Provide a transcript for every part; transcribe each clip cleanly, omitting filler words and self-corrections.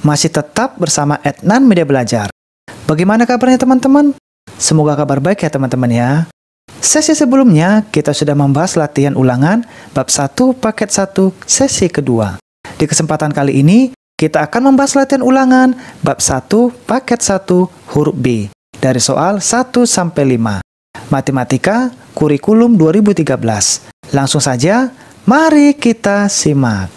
Masih tetap bersama Adnan Media Belajar. Bagaimana kabarnya teman-teman? Semoga kabar baik ya teman-teman ya. Sesi sebelumnya kita sudah membahas latihan ulangan bab 1 paket 1 sesi kedua. Di kesempatan kali ini kita akan membahas latihan ulangan bab 1 paket 1 huruf B dari soal 1 sampai 5. Matematika Kurikulum 2013. Langsung saja, mari kita simak.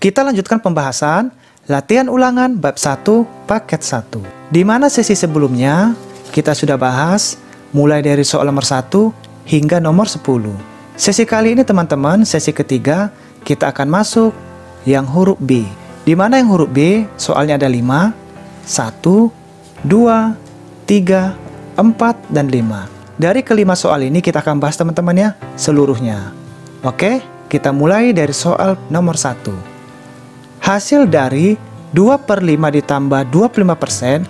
Kita lanjutkan pembahasan latihan ulangan bab 1 paket 1. Di mana sesi sebelumnya kita sudah bahas mulai dari soal nomor 1 hingga nomor 10. Sesi kali ini teman-teman, sesi ketiga, kita akan masuk yang huruf B. Di mana yang huruf B soalnya ada 5, 1, 2, 3, 4, dan 5. Dari kelima soal ini kita akan bahas teman-teman ya seluruhnya. Oke, kita mulai dari soal nomor 1. Hasil dari 2/5 ditambah 25%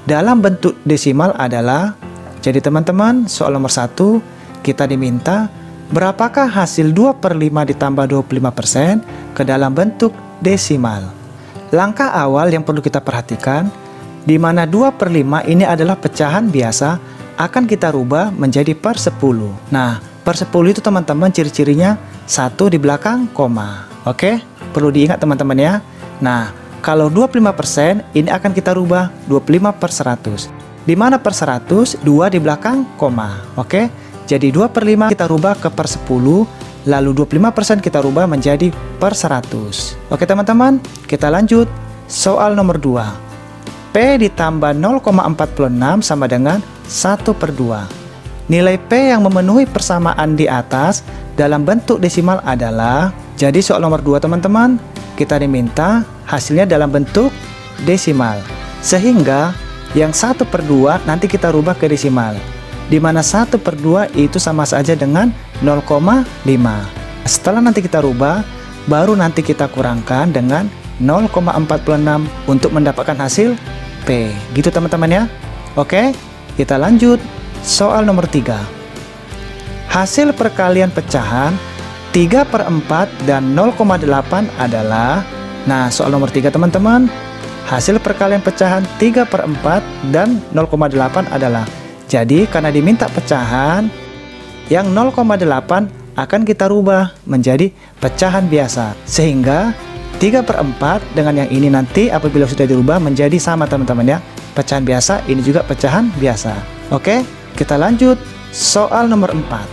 dalam bentuk desimal adalah, jadi teman-teman soal nomor 1 kita diminta berapakah hasil 2/5 ditambah 25% ke dalam bentuk desimal. Langkah awal yang perlu kita perhatikan, di mana 2/5 ini adalah pecahan biasa, akan kita rubah menjadi per 10. Nah, per 10 itu teman-teman ciri-cirinya 1 di belakang koma. Oke? Perlu diingat teman-teman ya. Nah, kalau 25% ini akan kita rubah 25 per 100. Di mana per 100, 2 di belakang koma. Oke? Jadi 2/5 kita rubah ke per 10, lalu 25% kita rubah menjadi per 100. Oke teman-teman, kita lanjut. Soal nomor 2. P ditambah 0,46 sama dengan 1/2. Nilai P yang memenuhi persamaan di atas dalam bentuk desimal adalah, jadi soal nomor 2 teman-teman, kita diminta hasilnya dalam bentuk desimal. Sehingga yang 1/2 nanti kita rubah ke desimal. Di mana 1/2 itu sama saja dengan 0,5. Setelah nanti kita rubah, baru nanti kita kurangkan dengan 0,46 untuk mendapatkan hasil P. Gitu teman-teman ya. Oke, kita lanjut. Soal nomor 3. Hasil perkalian pecahan 3/4 dan 0,8 adalah, nah soal nomor 3 teman-teman, hasil perkalian pecahan 3/4 dan 0,8 adalah, jadi karena diminta pecahan, yang 0,8 akan kita rubah menjadi pecahan biasa. Sehingga 3/4 dengan yang ini nanti apabila sudah dirubah menjadi sama teman-teman ya. Pecahan biasa, ini juga pecahan biasa. Oke, kita lanjut. Soal nomor 4.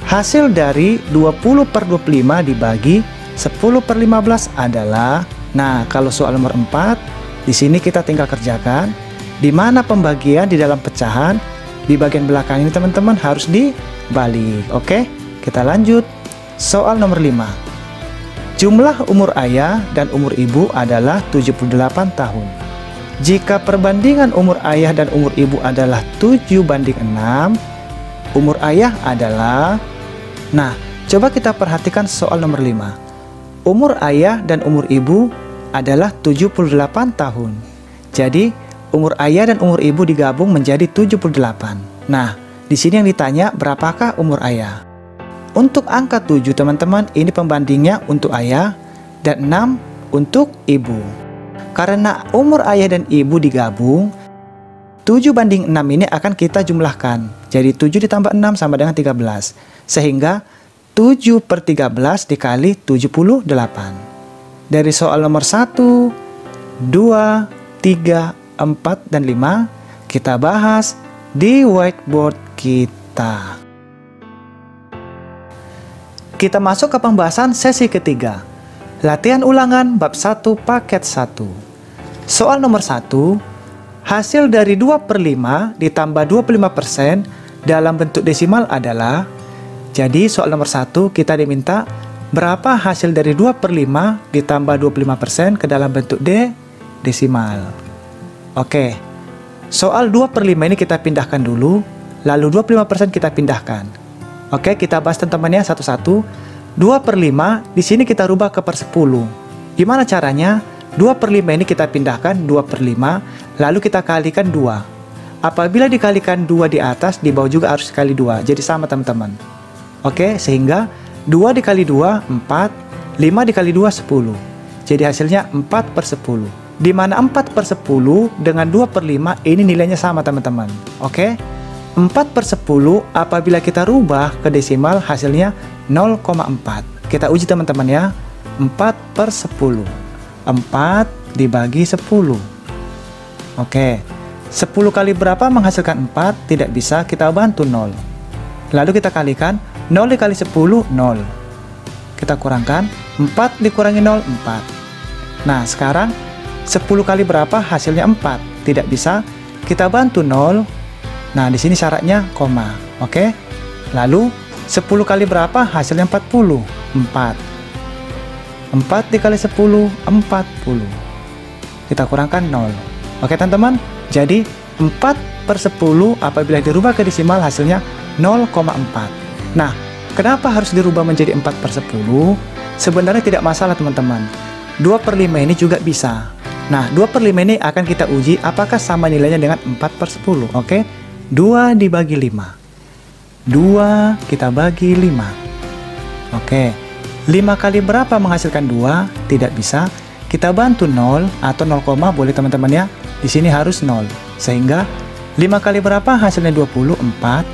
Hasil dari 20/25 dibagi 10/15 adalah, nah kalau soal nomor 4, di sini kita tinggal kerjakan, di mana pembagian di dalam pecahan di bagian belakang ini teman-teman harus dibalik. Oke, kita lanjut. Soal nomor 5. Jumlah umur ayah dan umur ibu adalah 78 tahun. Jika perbandingan umur ayah dan umur ibu adalah 7/6, umur ayah adalah, nah coba kita perhatikan soal nomor 5. Umur ayah dan umur ibu adalah 78 tahun. Jadi umur ayah dan umur ibu digabung menjadi 78. Nah, di sini yang ditanya berapakah umur ayah. Untuk angka 7 teman-teman, ini pembandingnya untuk ayah dan 6 untuk ibu. Karena umur ayah dan ibu digabung, 7/6 ini akan kita jumlahkan. Jadi 7 ditambah 6 sama dengan 13. Sehingga 7/13 dikali 78. Dari soal nomor 1, 2, 3, 4, dan 5 kita bahas di whiteboard kita. Kita masuk ke pembahasan sesi ketiga. Latihan ulangan bab 1 paket 1. Soal nomor 1. Hasil dari 2/5 ditambah 25% dalam bentuk desimal adalah, jadi soal nomor 1 kita diminta berapa hasil dari 2/5 ditambah 25% ke dalam bentuk desimal. Oke, soal 2/5 ini kita pindahkan dulu, lalu 25% kita pindahkan. Oke, kita bahas teman-teman ya satu-satu. 2/5 di sini kita rubah ke per 10. Gimana caranya? 2/5 ini kita pindahkan 2/5, lalu kita kalikan 2. Apabila dikalikan 2 di atas, di bawah juga harus kali 2. Jadi sama teman-teman. Oke, sehingga 2 dikali 2, 4. 5 dikali 2, 10. Jadi hasilnya 4/10. Di mana 4/10 dengan 2/5 ini nilainya sama teman-teman. Oke, 4/10 apabila kita rubah ke desimal hasilnya 0,4. Kita uji teman-teman ya. 4/10. 4 dibagi 10. Oke. 10 kali berapa menghasilkan 4? Tidak bisa, kita bantu 0. Lalu kita kalikan, 0 dikali 10, 0. Kita kurangkan, 4 dikurangi 0, 4. Nah, sekarang 10 kali berapa? Hasilnya 4. Tidak bisa, kita bantu 0. Nah, di sini syaratnya koma. Oke. Lalu, 10 kali berapa? Hasilnya 40. 4. 4 dikali 10, 40. Kita kurangkan 0. Oke, teman-teman. Jadi 4/10 apabila dirubah ke desimal hasilnya 0,4. Nah, kenapa harus dirubah menjadi 4/10? Sebenarnya tidak masalah teman-teman. 2/5 ini juga bisa. Nah, 2/5 ini akan kita uji apakah sama nilainya dengan 4/10. Oke, 2 dibagi 5. 2 kita bagi 5. Oke, 5 kali berapa menghasilkan 2? Tidak bisa. Kita bantu 0 atau 0, boleh teman-teman ya. Di sini harus 0. Sehingga 5 kali berapa hasilnya 20? 4.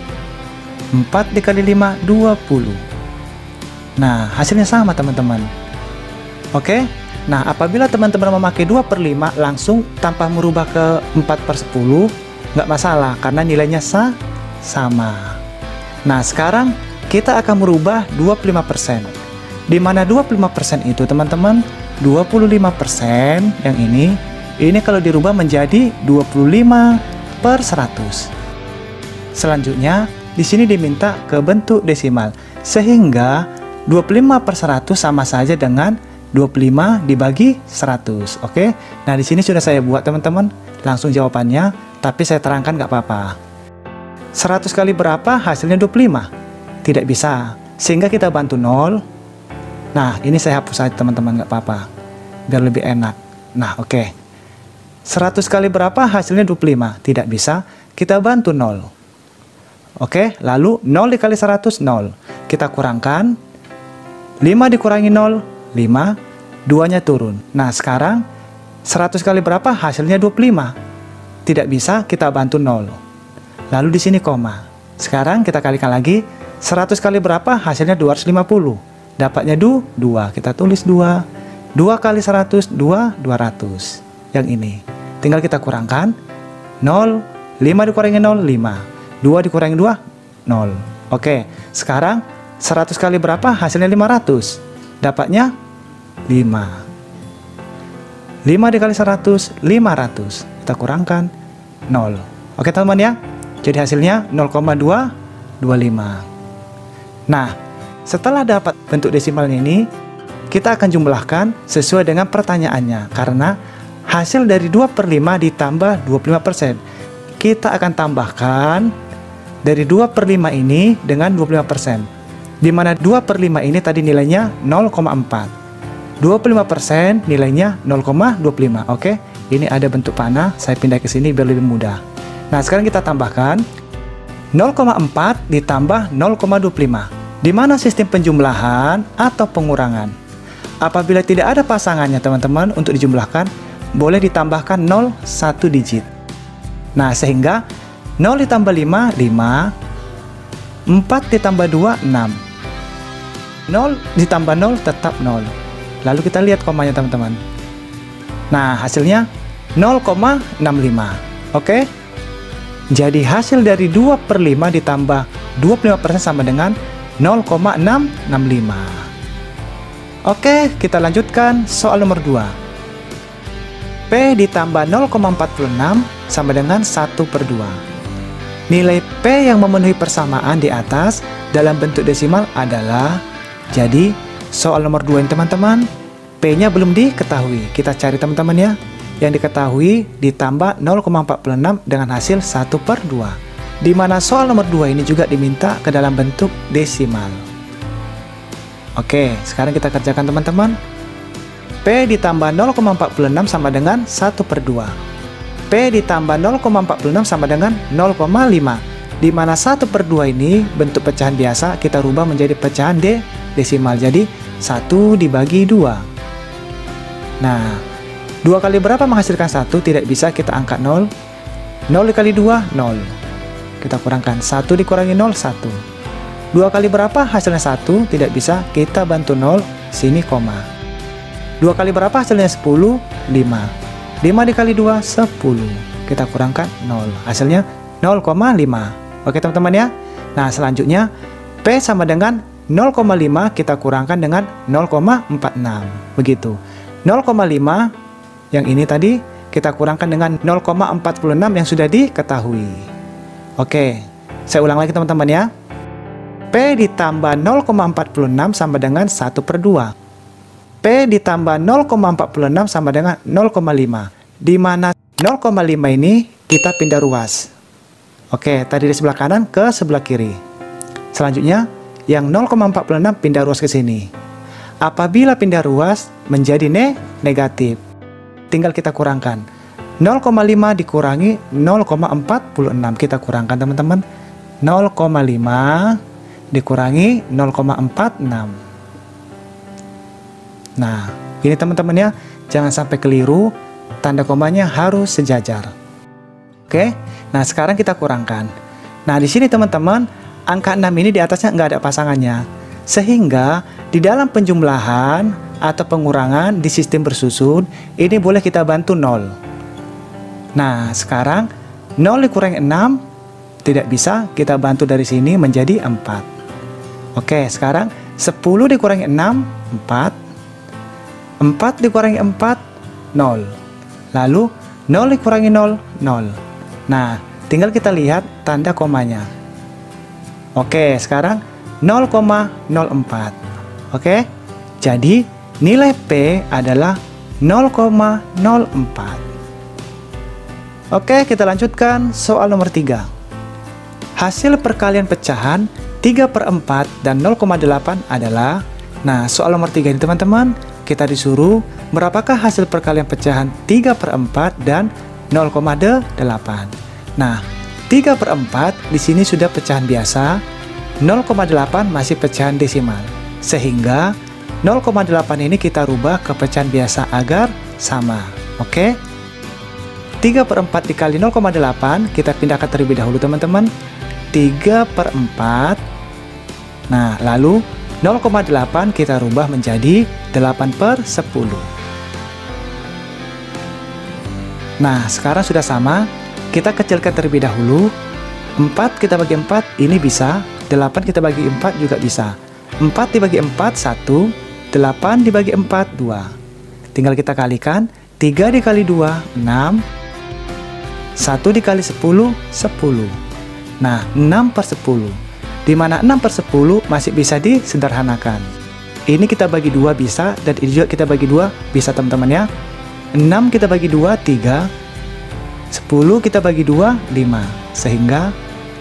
4 dikali 5, 20. Nah, hasilnya sama teman-teman. Oke. Nah, apabila teman-teman memakai 2/5 langsung tanpa merubah ke 4/10, nggak masalah karena nilainya sama. Nah, sekarang kita akan merubah 25%. Di mana 25% itu teman-teman, 25% yang ini kalau dirubah menjadi 25/100. Selanjutnya, di sini diminta ke bentuk desimal. Sehingga 25/100 sama saja dengan 25 dibagi 100. Oke. Nah, di sini sudah saya buat teman-teman. Langsung jawabannya, tapi saya terangkan nggak apa-apa. 100 kali berapa? Hasilnya 25. Tidak bisa. Sehingga kita bantu 0. Nah, ini saya hapus saja teman-teman, nggak apa-apa. Biar lebih enak. Nah, oke. 100 kali berapa? Hasilnya 25. Tidak bisa. Kita bantu 0. Oke, lalu 0 dikali 100, 0. Kita kurangkan. 5 dikurangi 0, 5. 2-nya turun. Nah, sekarang 100 kali berapa? Hasilnya 25. Tidak bisa, kita bantu 0. Lalu di sini koma. Sekarang kita kalikan lagi. 100 kali berapa? Hasilnya 250. Dapatnya 2. Kita tulis 2. 2 kali 100, 200. Yang ini. Tinggal kita kurangkan. 0. 5 dikurangi 0, 5. 2 dikurangi 2, 0. Oke, sekarang 100 kali berapa? Hasilnya 500. Dapatnya 5. 5 dikali 100, 500. Kita kurangkan 0. Oke teman-teman ya. Jadi hasilnya 0,225. Nah, setelah dapat bentuk desimalnya ini, kita akan jumlahkan sesuai dengan pertanyaannya. Karena hasil dari 2/5 ditambah 25%. Kita akan tambahkan dari 2/5 ini dengan 25%. Di mana 2/5 ini tadi nilainya 0,4. 25% nilainya 0,25. Oke, ini ada bentuk panah. Saya pindah ke sini biar lebih mudah. Nah, sekarang kita tambahkan 0,4 ditambah 0,25. Di mana sistem penjumlahan atau pengurangan? Apabila tidak ada pasangannya teman-teman untuk dijumlahkan, boleh ditambahkan 0 1 digit. Nah, sehingga 0 ditambah 5, 5. 4 ditambah 2, 6. 0 ditambah 0 tetap 0. Lalu kita lihat komanya teman-teman. Nah, hasilnya 0,65. Oke. Jadi hasil dari 2/5 ditambah 25% sama dengan 0,665. Oke, kita lanjutkan soal nomor 2. P ditambah 0,46 sama dengan 1/2. Nilai P yang memenuhi persamaan di atas dalam bentuk desimal adalah, jadi soal nomor 2 ini teman-teman, P-nya belum diketahui. Kita cari teman-teman ya. Yang diketahui ditambah 0,46 dengan hasil 1/2. Di mana soal nomor 2 ini juga diminta ke dalam bentuk desimal. Oke, sekarang kita kerjakan teman-teman. P ditambah 0,46 sama dengan 1/2. P ditambah 0,46 sama dengan 0,5. Di mana 1/2 ini bentuk pecahan biasa, kita rubah menjadi pecahan desimal. Jadi 1 dibagi 2. Nah, 2 kali berapa menghasilkan 1? Tidak bisa, kita angkat 0. 0 dikali 2, 0. Kita kurangkan 1 dikurangi 0, 1. 2 kali berapa hasilnya 1? Tidak bisa, kita bantu 0, sini koma. 2 kali berapa hasilnya 10? 5. 5 dikali 2, 10. Kita kurangkan 0, hasilnya 0,5. Oke teman-teman ya. Nah selanjutnya P sama dengan 0,5 kita kurangkan dengan 0,46. Begitu. 0,5 yang ini tadi kita kurangkan dengan 0,46 yang sudah diketahui. Oke, saya ulang lagi teman-teman ya. P ditambah 0,46 sama dengan 1/2. P ditambah 0,46 sama dengan 0,5. Di mana 0,5 ini kita pindah ruas. Oke, tadi di sebelah kanan ke sebelah kiri. Selanjutnya, yang 0,46 pindah ruas ke sini. Apabila pindah ruas menjadi negatif, tinggal kita kurangkan. 0,5 dikurangi 0,46. Kita kurangkan teman-teman. 0,5 dikurangi 0,46. Nah, ini teman-teman ya, jangan sampai keliru, tanda komanya harus sejajar. Oke, nah sekarang kita kurangkan. Nah, di sini teman-teman, angka 6 ini di atasnya nggak ada pasangannya. Sehingga di dalam penjumlahan atau pengurangan di sistem bersusun, ini boleh kita bantu 0. Nah, sekarang 0 dikurangi 6, tidak bisa, kita bantu dari sini menjadi 4. Oke, sekarang 10 dikurangi 6, 4. 4 dikurangi 4, 0. Lalu 0 dikurangi 0, 0. Nah, tinggal kita lihat tanda komanya. Oke, sekarang 0,04. Oke, jadi nilai P adalah 0,04. Oke, kita lanjutkan soal nomor 3. Hasil perkalian pecahan 3/4 dan 0,8 adalah. Nah, soal nomor 3 ini teman-teman, kita disuruh berapakah hasil perkalian pecahan 3/4 dan 0,8. Nah, 3/4 di sini sudah pecahan biasa, 0,8 masih pecahan desimal. Sehingga 0,8 ini kita rubah ke pecahan biasa agar sama. Oke? 3/4 dikali 0,8 kita pindahkan terlebih dahulu teman-teman. 3/4. Nah, lalu 0,8 kita rubah menjadi 8/10. Nah, sekarang sudah sama. Kita kecilkan terlebih dahulu. 4 kita bagi 4, ini bisa. 8 kita bagi 4 juga bisa. 4 dibagi 4, 1. 8 dibagi 4, 2. Tinggal kita kalikan. 3 dikali 2, 6. 1 dikali 10, 10. Nah, 6/10. Di mana 6/10 masih bisa disederhanakan. Ini kita bagi 2 bisa, dan ini juga kita bagi 2 bisa teman-teman ya. 6 kita bagi 2, 3. 10 kita bagi 2, 5. Sehingga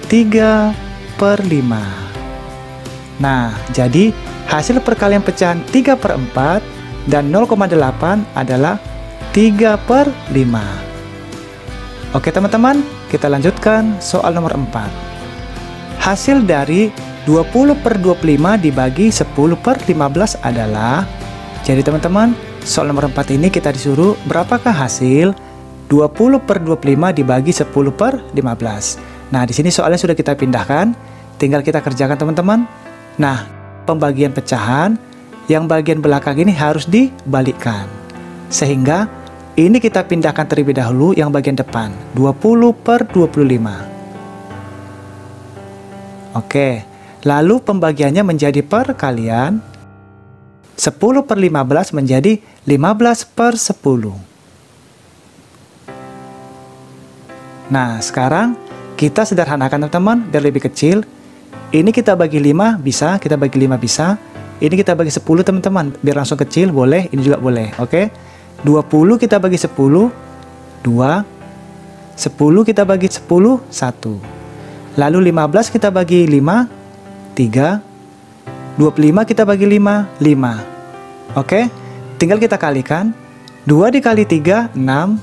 3/5. Nah, jadi hasil perkalian pecahan 3/4 dan 0,8 adalah 3/5. Oke teman-teman, kita lanjutkan soal nomor 4. Hasil dari 20/25 dibagi 10/15 adalah. Jadi teman-teman, soal nomor 4 ini kita disuruh berapakah hasil 20/25 dibagi 10/15. Nah, di sini soalnya sudah kita pindahkan, tinggal kita kerjakan teman-teman. Nah, pembagian pecahan yang bagian belakang ini harus dibalikkan. Sehingga ini kita pindahkan terlebih dahulu yang bagian depan, 20/25. Oke, lalu pembagiannya menjadi perkalian. 10/15 menjadi 15/10. Nah, sekarang kita sederhanakan teman-teman biar lebih kecil. Ini kita bagi 5 bisa, kita bagi 5 bisa. Ini kita bagi 10 teman-teman, biar langsung kecil boleh, ini juga boleh. Oke. 20 kita bagi 10, 2. 10 kita bagi 10, 1. Lalu 15 kita bagi 5, 3. 25 kita bagi 5, 5. Oke, tinggal kita kalikan. 2 dikali 3, 6.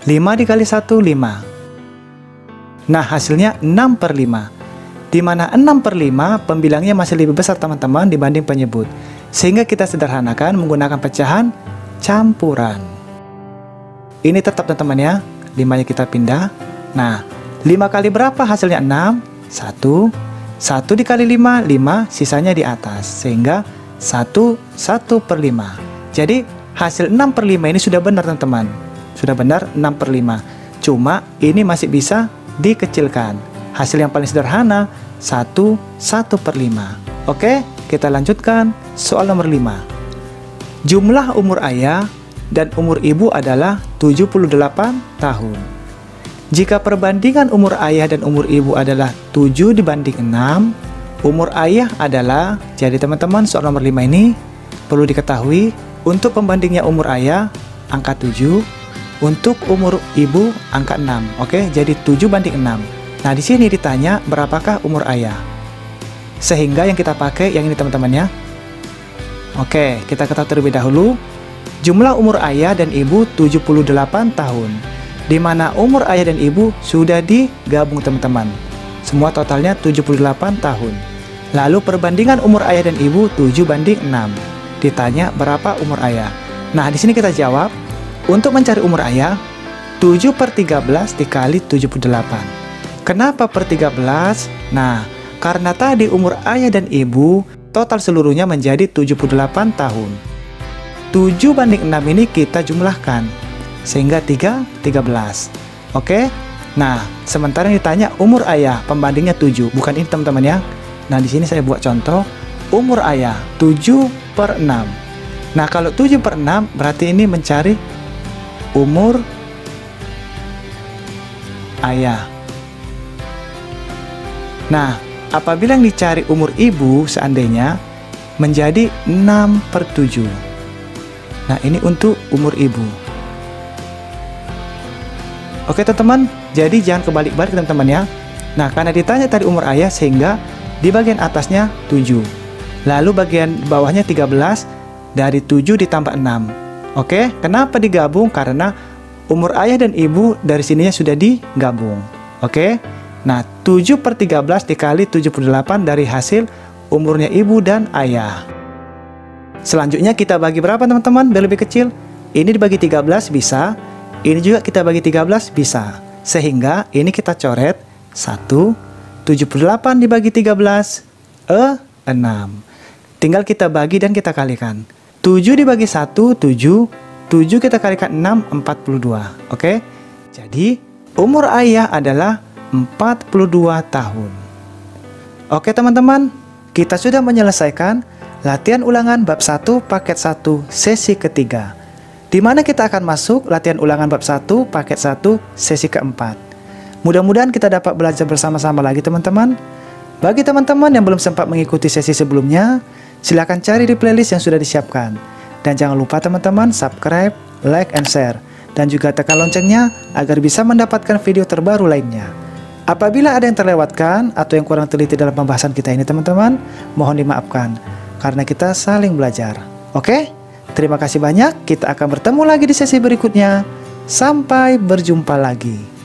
5 dikali 1, 5. Nah, hasilnya 6 per 5. Di mana 6 per 5 pembilangnya masih lebih besar teman-teman dibanding penyebut. Sehingga kita sederhanakan menggunakan pecahan campuran. Ini tetap teman-teman ya. 5-nya kita pindah. Nah, 5 kali berapa hasilnya 6? 1. 1 dikali 5, 5, sisanya di atas. Sehingga 1 per 5. Jadi hasil 6 per 5 ini sudah benar teman-teman. Sudah benar 6 per 5. Cuma ini masih bisa dikecilkan. Hasil yang paling sederhana 1 per 5. Oke, kita lanjutkan soal nomor 5. Jumlah umur ayah dan umur ibu adalah 78 tahun. Jika perbandingan umur ayah dan umur ibu adalah 7 dibanding 6, umur ayah adalah, jadi teman-teman soal nomor 5 ini perlu diketahui, untuk pembandingnya umur ayah angka 7, untuk umur ibu angka 6. Oke, jadi 7 banding 6. Nah, di sini ditanya berapakah umur ayah. Sehingga yang kita pakai yang ini teman-teman ya. Oke, kita ketahui terlebih dahulu. Jumlah umur ayah dan ibu 78 tahun. Di mana umur ayah dan ibu sudah digabung teman-teman. Semua totalnya 78 tahun. Lalu perbandingan umur ayah dan ibu 7 banding 6. Ditanya berapa umur ayah. Nah, di sini kita jawab, untuk mencari umur ayah, 7 per 13 dikali 78. Kenapa per 13? Nah, karena tadi umur ayah dan ibu total seluruhnya menjadi 78 tahun. 7 banding 6 ini kita jumlahkan. Sehingga 13. Oke. Nah, sementara yang ditanya umur ayah, pembandingnya 7. Bukan ini teman-teman ya. Nah, di sini saya buat contoh. Umur ayah 7 per 6. Nah, kalau 7 per 6 berarti ini mencari umur ayah. Nah, apabila yang dicari umur ibu seandainya menjadi 6 per 7. Nah, ini untuk umur ibu. Oke teman-teman, jadi jangan kebalik-balik teman-teman ya. Nah, karena ditanya tadi umur ayah sehingga di bagian atasnya 7. Lalu bagian bawahnya 13, dari 7 ditambah 6. Oke, kenapa digabung? Karena umur ayah dan ibu dari sininya sudah digabung. Oke, nah 7 per 13 dikali 78 dari hasil umurnya ibu dan ayah. Selanjutnya kita bagi berapa teman-teman biar lebih kecil? Ini dibagi 13 bisa. Ini juga kita bagi 13 bisa. Sehingga ini kita coret 1, 78 dibagi 13, 6. Tinggal kita bagi dan kita kalikan. 7 dibagi 1, 7. 7 kita kalikan 6, 42. Oke. Jadi umur ayah adalah 42 tahun. Oke teman-teman, kita sudah menyelesaikan latihan ulangan bab 1 paket 1 sesi ketiga. Di mana kita akan masuk latihan ulangan bab 1 paket 1 sesi keempat. Mudah-mudahan kita dapat belajar bersama-sama lagi teman-teman. Bagi teman-teman yang belum sempat mengikuti sesi sebelumnya, silakan cari di playlist yang sudah disiapkan. Dan jangan lupa teman-teman subscribe, like, and share. Dan juga tekan loncengnya agar bisa mendapatkan video terbaru lainnya. Apabila ada yang terlewatkan atau yang kurang teliti dalam pembahasan kita ini teman-teman, mohon dimaafkan. Karena kita saling belajar. Oke? Terima kasih banyak, kita akan bertemu lagi di sesi berikutnya. Sampai berjumpa lagi.